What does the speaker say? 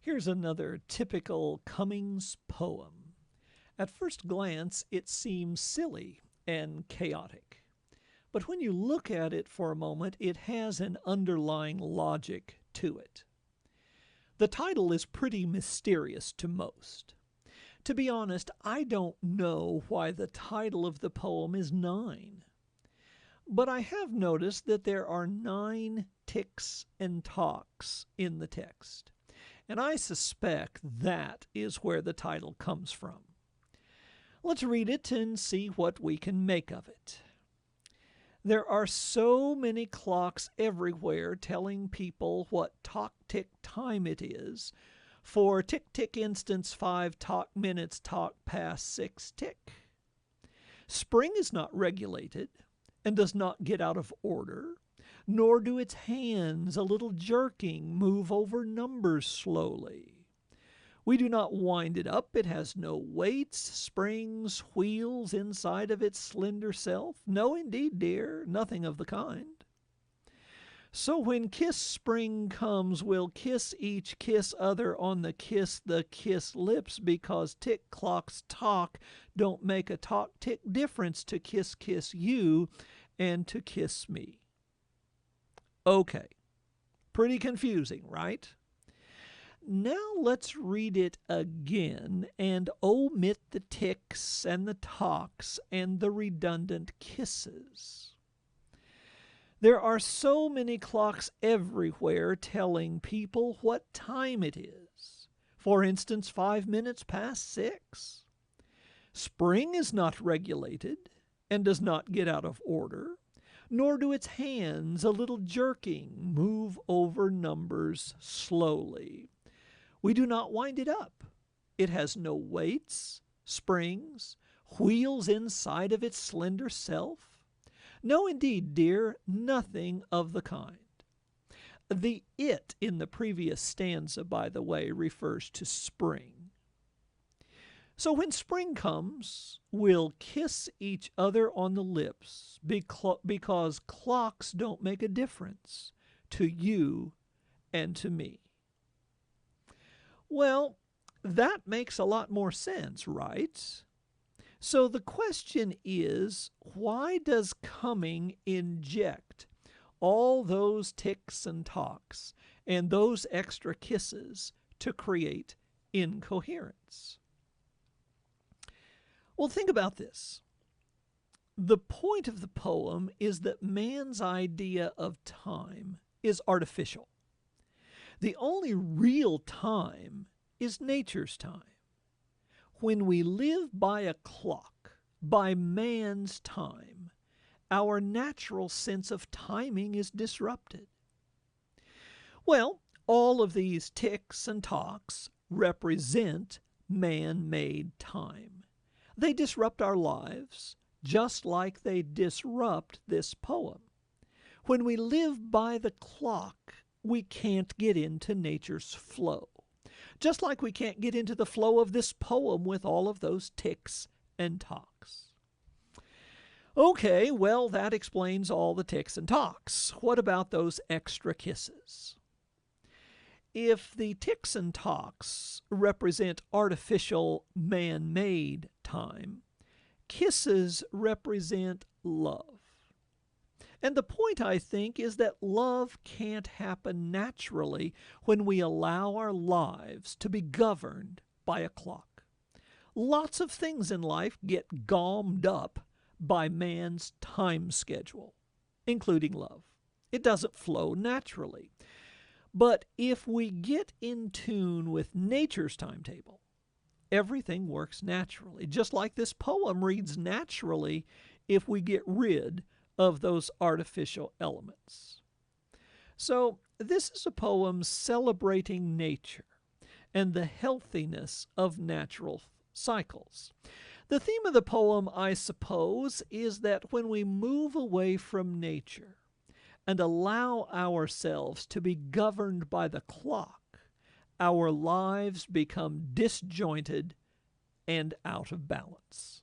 Here's another typical Cummings poem. At first glance, it seems silly and chaotic. But when you look at it for a moment, it has an underlying logic to it. The title is pretty mysterious to most. To be honest, I don't know why the title of the poem is 9. But I have noticed that there are 9 ticks and talks in the text, and I suspect that is where the title comes from. Let's read it and see what we can make of it. There are so many clocks everywhere telling people what talk-tick time it is. For tick-tick instance 5 talk minutes talk past 6 tick. Spring is not regulated and does not get out of order, nor do its hands, a little jerking, move over numbers slowly. We do not wind it up. It has no weights, springs, wheels inside of its slender self. No, indeed, dear, nothing of the kind. So when kiss spring comes, we'll kiss each kiss other on the kiss lips, because tick clocks talk don't make a talk tick difference to kiss you and to kiss me. Okay, pretty confusing, right? Now let's read it again and omit the ticks and the talks and the redundant kisses. There are so many clocks everywhere telling people what time it is. For instance, 5 minutes past 6. Spring is not regulated and does not get out of order, nor do its hands, a little jerking, move over numbers slowly. We do not wind it up. It has no weights, springs, wheels inside of its slender self. No, indeed, dear, nothing of the kind. The it in the previous stanza, by the way, refers to spring. So when spring comes, we'll kiss each other on the lips because clocks don't make a difference to you and to me. Well, that makes a lot more sense, right? So the question is, why does Cumming inject all those ticks and talks and those extra kisses to create incoherence? Well, think about this. The point of the poem is that man's idea of time is artificial. The only real time is nature's time. When we live by a clock, by man's time, our natural sense of timing is disrupted. Well, all of these ticks and talks represent man-made time. They disrupt our lives, just like they disrupt this poem. When we live by the clock, we can't get into nature's flow. Just like we can't get into the flow of this poem with all of those ticks and talks. Okay, well, that explains all the ticks and talks. What about those extra kisses? If the ticks and talks represent artificial, man-made time, kisses represent love. And the point, I think, is that love can't happen naturally when we allow our lives to be governed by a clock. Lots of things in life get gommed up by man's time schedule, including love. It doesn't flow naturally. But if we get in tune with nature's timetable, everything works naturally, just like this poem reads naturally if we get rid of those artificial elements. So this is a poem celebrating nature and the healthiness of natural cycles. The theme of the poem, I suppose, is that when we move away from nature and allow ourselves to be governed by the clock, our lives become disjointed and out of balance.